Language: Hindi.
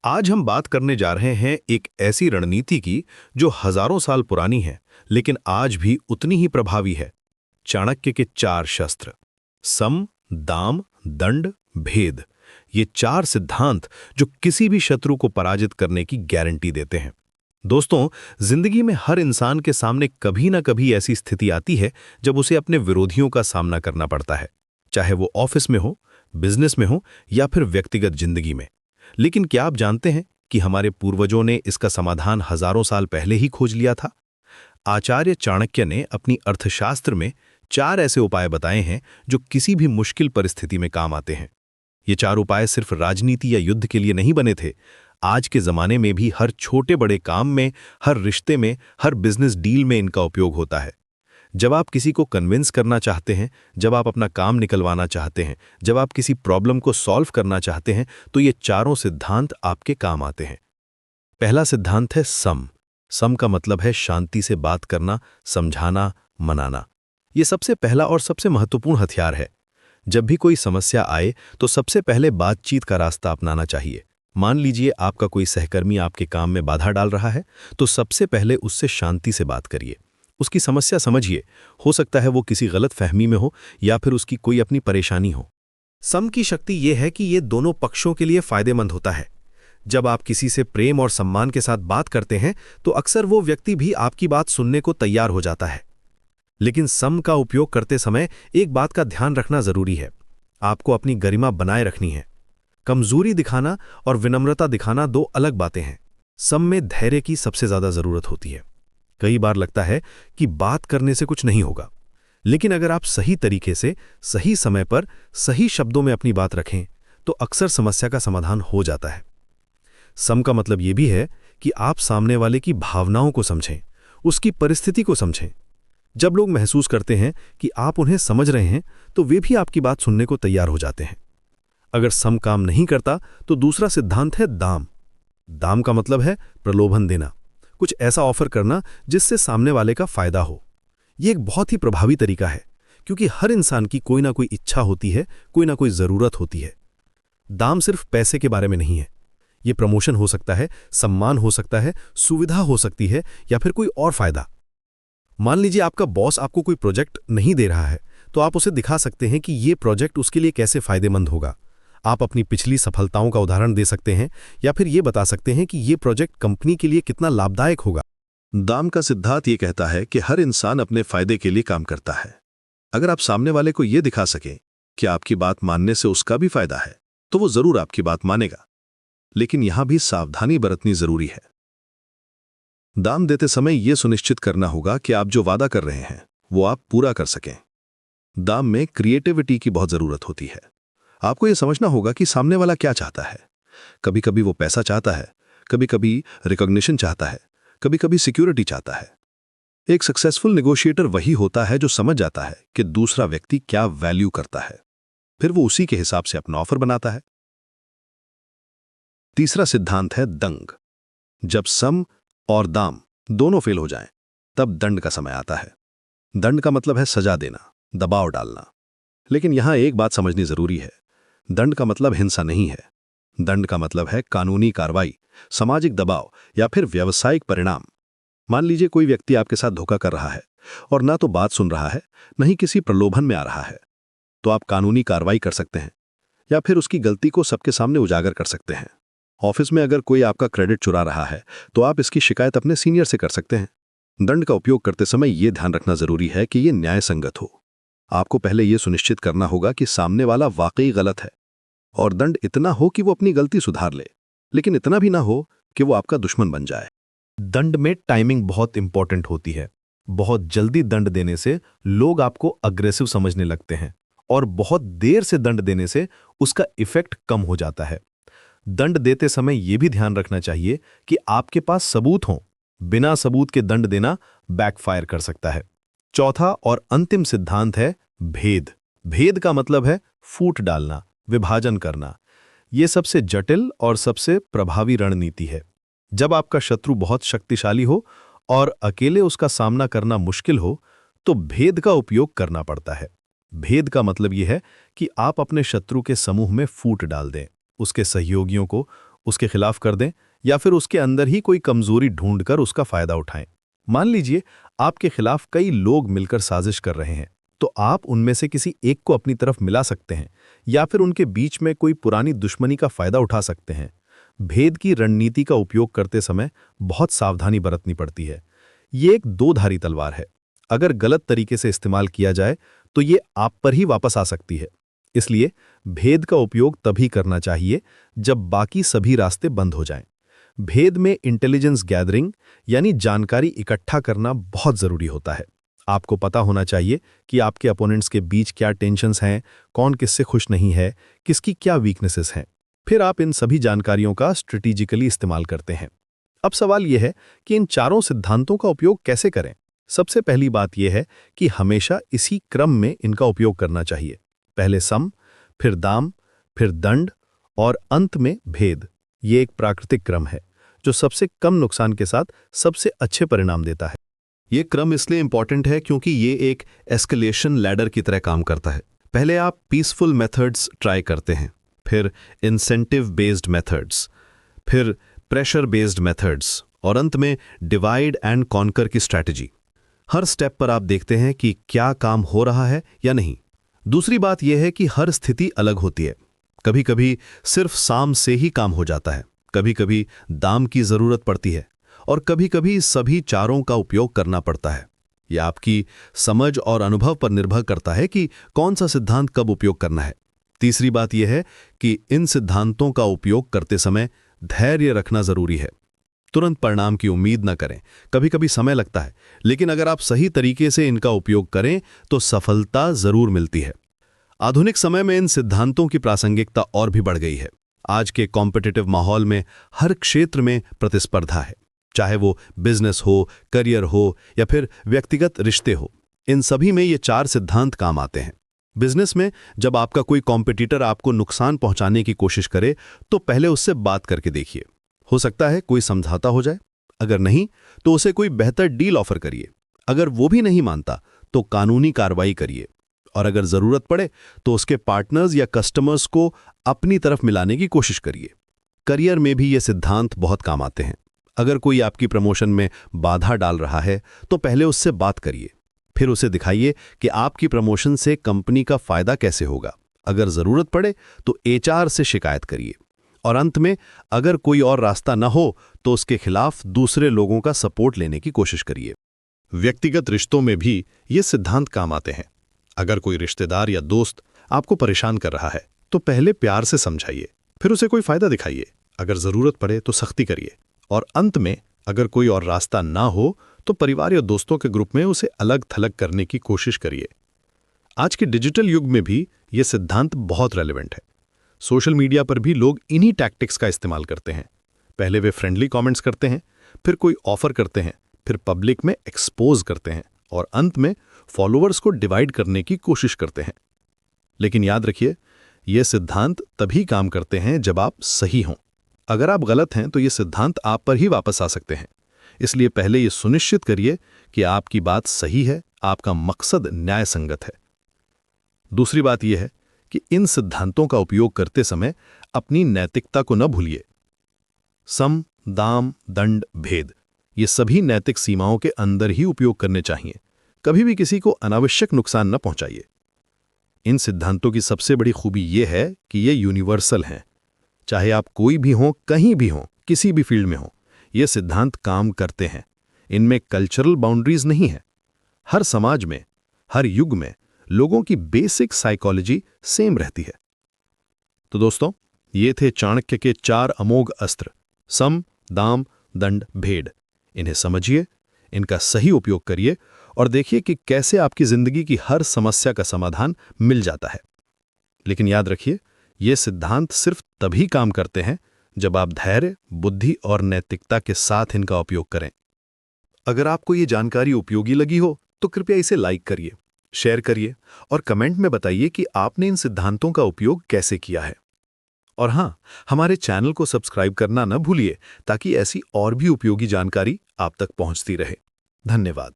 आज हम बात करने जा रहे हैं एक ऐसी रणनीति की जो हजारों साल पुरानी है, लेकिन आज भी उतनी ही प्रभावी है। चाणक्य के 4 शस्त्र सम, दाम, दंड, भेद। ये 4 सिद्धांत जो किसी भी शत्रु को पराजित करने की गारंटी देते हैं। दोस्तों, जिंदगी में हर इंसान के सामने कभी ना कभी ऐसी स्थिति आती है जब उसे अपने विरोधियों का सामना करना पड़ता है, चाहे वो ऑफिस में हो, बिजनेस में हो या फिर व्यक्तिगत जिंदगी में। लेकिन क्या आप जानते हैं कि हमारे पूर्वजों ने इसका समाधान हजारों साल पहले ही खोज लिया था? आचार्य चाणक्य ने अपनी अर्थशास्त्र में 4 ऐसे उपाय बताए हैं जो किसी भी मुश्किल परिस्थिति में काम आते हैं। ये 4 उपाय सिर्फ राजनीति या युद्ध के लिए नहीं बने थे। आज के जमाने में भी हर छोटे बड़े काम में, हर रिश्ते में, हर बिजनेस डील में इनका उपयोग होता है। जब आप किसी को कन्विंस करना चाहते हैं, जब आप अपना काम निकलवाना चाहते हैं, जब आप किसी प्रॉब्लम को सॉल्व करना चाहते हैं, तो ये चारों सिद्धांत आपके काम आते हैं। पहला सिद्धांत है सम। सम का मतलब है शांति से बात करना, समझाना, मनाना। ये सबसे पहला और सबसे महत्वपूर्ण हथियार है। जब भी कोई समस्या आए तो सबसे पहले बातचीत का रास्ता अपनाना चाहिए। मान लीजिए आपका कोई सहकर्मी आपके काम में बाधा डाल रहा है, तो सबसे पहले उससे शांति से बात करिए। उसकी समस्या समझिए। हो सकता है वो किसी गलत फहमी में हो या फिर उसकी कोई अपनी परेशानी हो। सम की शक्ति यह है कि ये दोनों पक्षों के लिए फायदेमंद होता है। जब आप किसी से प्रेम और सम्मान के साथ बात करते हैं तो अक्सर वो व्यक्ति भी आपकी बात सुनने को तैयार हो जाता है। लेकिन सम का उपयोग करते समय एक बात का ध्यान रखना जरूरी है। आपको अपनी गरिमा बनाए रखनी है। कमजोरी दिखाना और विनम्रता दिखाना 2 अलग बातें हैं। सम में धैर्य की सबसे ज्यादा जरूरत होती है। कई बार लगता है कि बात करने से कुछ नहीं होगा, लेकिन अगर आप सही तरीके से, सही समय पर, सही शब्दों में अपनी बात रखें तो अक्सर समस्या का समाधान हो जाता है। सम का मतलब यह भी है कि आप सामने वाले की भावनाओं को समझें, उसकी परिस्थिति को समझें। जब लोग महसूस करते हैं कि आप उन्हें समझ रहे हैं तो वे भी आपकी बात सुनने को तैयार हो जाते हैं। अगर सम काम नहीं करता तो दूसरा सिद्धांत है दाम। दाम का मतलब है प्रलोभन देना, कुछ ऐसा ऑफर करना जिससे सामने वाले का फायदा हो। यह एक बहुत ही प्रभावी तरीका है, क्योंकि हर इंसान की कोई ना कोई इच्छा होती है, कोई ना कोई जरूरत होती है। दाम सिर्फ पैसे के बारे में नहीं है। यह प्रमोशन हो सकता है, सम्मान हो सकता है, सुविधा हो सकती है या फिर कोई और फायदा। मान लीजिए आपका बॉस आपको कोई प्रोजेक्ट नहीं दे रहा है, तो आप उसे दिखा सकते हैं कि यह प्रोजेक्ट उसके लिए कैसे फायदेमंद होगा। आप अपनी पिछली सफलताओं का उदाहरण दे सकते हैं या फिर यह बता सकते हैं कि यह प्रोजेक्ट कंपनी के लिए कितना लाभदायक होगा। दाम का सिद्धांत यह कहता है कि हर इंसान अपने फायदे के लिए काम करता है। अगर आप सामने वाले को यह दिखा सकें कि आपकी बात मानने से उसका भी फायदा है, तो वो जरूर आपकी बात मानेगा। लेकिन यहां भी सावधानी बरतनी जरूरी है। दाम देते समय यह सुनिश्चित करना होगा कि आप जो वादा कर रहे हैं वो आप पूरा कर सकें। दाम में क्रिएटिविटी की बहुत जरूरत होती है। आपको यह समझना होगा कि सामने वाला क्या चाहता है। कभी कभी वो पैसा चाहता है, कभी कभी रिकॉग्निशन चाहता है, कभी कभी सिक्योरिटी चाहता है। एक सक्सेसफुल नेगोशिएटर वही होता है जो समझ जाता है कि दूसरा व्यक्ति क्या वैल्यू करता है, फिर वो उसी के हिसाब से अपना ऑफर बनाता है। तीसरा सिद्धांत है दंग। जब सम और दाम दोनों फेल हो जाएं, तब दंड का समय आता है। दंड का मतलब है सजा देना, दबाव डालना। लेकिन यहां एक बात समझनी जरूरी है। दंड का मतलब हिंसा नहीं है। दंड का मतलब है कानूनी कार्रवाई, सामाजिक दबाव या फिर व्यावसायिक परिणाम। मान लीजिए कोई व्यक्ति आपके साथ धोखा कर रहा है और ना तो बात सुन रहा है, न ही किसी प्रलोभन में आ रहा है, तो आप कानूनी कार्रवाई कर सकते हैं या फिर उसकी गलती को सबके सामने उजागर कर सकते हैं। ऑफिस में अगर कोई आपका क्रेडिट चुरा रहा है तो आप इसकी शिकायत अपने सीनियर से कर सकते हैं। दंड का उपयोग करते समय यह ध्यान रखना जरूरी है कि यह न्याय संगत हो। आपको पहले यह सुनिश्चित करना होगा कि सामने वाला वाकई गलत है, और दंड इतना हो कि वो अपनी गलती सुधार ले, लेकिन इतना भी ना हो कि वो आपका दुश्मन बन जाए। दंड में टाइमिंग बहुत इंपॉर्टेंट होती है। बहुत जल्दी दंड देने से लोग आपको अग्रेसिव समझने लगते हैं और बहुत देर से दंड देने से उसका इफेक्ट कम हो जाता है। दंड देते समय यह भी ध्यान रखना चाहिए कि आपके पास सबूत हों। बिना सबूत के दंड देना बैकफायर कर सकता है। चौथा और अंतिम सिद्धांत है भेद। भेद का मतलब है फूट डालना, विभाजन करना। यह सबसे जटिल और सबसे प्रभावी रणनीति है। जब आपका शत्रु बहुत शक्तिशाली हो और अकेले उसका सामना करना मुश्किल हो, तो भेद का उपयोग करना पड़ता है। भेद का मतलब यह है कि आप अपने शत्रु के समूह में फूट डाल दें, उसके सहयोगियों को, उसके खिलाफ कर दें या फिर उसके अंदर ही कोई कमजोरी ढूंढकर उसका फायदा उठाएं। मान लीजिए आपके खिलाफ कई लोग मिलकर साजिश कर रहे हैं, तो आप उनमें से किसी एक को अपनी तरफ मिला सकते हैं या फिर उनके बीच में कोई पुरानी दुश्मनी का फायदा उठा सकते हैं। भेद की रणनीति का उपयोग करते समय बहुत सावधानी बरतनी पड़ती है। ये एक दो-धारी तलवार है। अगर गलत तरीके से इस्तेमाल किया जाए तो ये आप पर ही वापस आ सकती है। इसलिए भेद का उपयोग तभी करना चाहिए जब बाकी सभी रास्ते बंद हो जाएं। भेद में इंटेलिजेंस गैदरिंग यानी जानकारी इकट्ठा करना बहुत जरूरी होता है। आपको पता होना चाहिए कि आपके अपोनेंट्स के बीच क्या टेंशन्स हैं, कौन किससे खुश नहीं है, किसकी क्या वीकनेसेस हैं। फिर आप इन सभी जानकारियों का स्ट्रेटेजिकली इस्तेमाल करते हैं। अब सवाल यह है कि इन चारों सिद्धांतों का उपयोग कैसे करें। सबसे पहली बात यह है कि हमेशा इसी क्रम में इनका उपयोग करना चाहिए। पहले सम, फिर दाम, फिर दंड और अंत में भेद। ये एक प्राकृतिक क्रम है जो सबसे कम नुकसान के साथ सबसे अच्छे परिणाम देता है। ये क्रम इसलिए इंपॉर्टेंट है क्योंकि ये एक एस्केलेशन लैडर की तरह काम करता है। पहले आप पीसफुल मेथड्स ट्राई करते हैं, फिर इंसेंटिव बेस्ड मेथड्स, फिर प्रेशर बेस्ड मेथड्स और अंत में डिवाइड एंड कॉन्कर की स्ट्रैटेजी। हर स्टेप पर आप देखते हैं कि क्या काम हो रहा है या नहीं। दूसरी बात यह है कि हर स्थिति अलग होती है। कभी कभी सिर्फ साम से ही काम हो जाता है, कभी कभी दाम की जरूरत पड़ती है और कभी कभी सभी चारों का उपयोग करना पड़ता है। यह आपकी समझ और अनुभव पर निर्भर करता है कि कौन सा सिद्धांत कब उपयोग करना है। तीसरी बात यह है कि इन सिद्धांतों का उपयोग करते समय धैर्य रखना जरूरी है। तुरंत परिणाम की उम्मीद न करें, कभी कभी समय लगता है, लेकिन अगर आप सही तरीके से इनका उपयोग करें तो सफलता जरूर मिलती है। आधुनिक समय में इन सिद्धांतों की प्रासंगिकता और भी बढ़ गई है। आज के कॉम्पिटिटिव माहौल में हर क्षेत्र में प्रतिस्पर्धा है, चाहे वो बिजनेस हो, करियर हो या फिर व्यक्तिगत रिश्ते हो। इन सभी में ये चार सिद्धांत काम आते हैं। बिजनेस में जब आपका कोई कॉम्पिटिटर आपको नुकसान पहुंचाने की कोशिश करे तो पहले उससे बात करके देखिए। हो सकता है कोई समझौता हो जाए। अगर नहीं तो उसे कोई बेहतर डील ऑफर करिए। अगर वो भी नहीं मानता तो कानूनी कार्रवाई करिए और अगर जरूरत पड़े तो उसके पार्टनर्स या कस्टमर्स को अपनी तरफ मिलाने की कोशिश करिए। करियर में भी ये सिद्धांत बहुत काम आते हैं। अगर कोई आपकी प्रमोशन में बाधा डाल रहा है तो पहले उससे बात करिए, फिर उसे दिखाइए कि आपकी प्रमोशन से कंपनी का फायदा कैसे होगा। अगर जरूरत पड़े तो एचआर से शिकायत करिए और अंत में अगर कोई और रास्ता न हो तो उसके खिलाफ दूसरे लोगों का सपोर्ट लेने की कोशिश करिए। व्यक्तिगत रिश्तों में भी ये सिद्धांत काम आते हैं। अगर कोई रिश्तेदार या दोस्त आपको परेशान कर रहा है तो पहले प्यार से समझाइए, फिर उसे कोई फायदा दिखाइए। अगर जरूरत पड़े तो सख्ती करिए और अंत में अगर कोई और रास्ता ना हो तो परिवार या दोस्तों के ग्रुप में उसे अलग थलग करने की कोशिश करिए। आज के डिजिटल युग में भी ये सिद्धांत बहुत रेलेवेंट है। सोशल मीडिया पर भी लोग इन्हीं टैक्टिक्स का इस्तेमाल करते हैं। पहले वे फ्रेंडली कमेंट्स करते हैं, फिर कोई ऑफर करते हैं, फिर पब्लिक में एक्सपोज करते हैं और अंत में फॉलोअर्स को डिवाइड करने की कोशिश करते हैं। लेकिन याद रखिए, ये सिद्धांत तभी काम करते हैं जब आप सही हों। अगर आप गलत हैं तो ये सिद्धांत आप पर ही वापस आ सकते हैं। इसलिए पहले ये सुनिश्चित करिए कि आपकी बात सही है, आपका मकसद न्याय संगत है। दूसरी बात यह है कि इन सिद्धांतों का उपयोग करते समय अपनी नैतिकता को न भूलिए। सम, दाम, दंड, भेद, ये सभी नैतिक सीमाओं के अंदर ही उपयोग करने चाहिए। कभी भी किसी को अनावश्यक नुकसान न पहुंचाइए। इन सिद्धांतों की सबसे बड़ी खूबी यह है कि ये यूनिवर्सल हैं। चाहे आप कोई भी हों, कहीं भी हों, किसी भी फील्ड में हों, ये सिद्धांत काम करते हैं। इनमें कल्चरल बाउंड्रीज नहीं है। हर समाज में, हर युग में लोगों की बेसिक साइकोलॉजी सेम रहती है। तो दोस्तों, ये थे चाणक्य के 4 अमोघ अस्त्र, सम, दाम, दंड, भेद। इन्हें समझिए, इनका सही उपयोग करिए और देखिए कि कैसे आपकी जिंदगी की हर समस्या का समाधान मिल जाता है। लेकिन याद रखिए, ये सिद्धांत सिर्फ तभी काम करते हैं जब आप धैर्य, बुद्धि और नैतिकता के साथ इनका उपयोग करें। अगर आपको ये जानकारी उपयोगी लगी हो तो कृपया इसे लाइक करिए, शेयर करिए और कमेंट में बताइए कि आपने इन सिद्धांतों का उपयोग कैसे किया है। और हां, हमारे चैनल को सब्सक्राइब करना न भूलिए ताकि ऐसी और भी उपयोगी जानकारी आप तक पहुंचती रहे। धन्यवाद।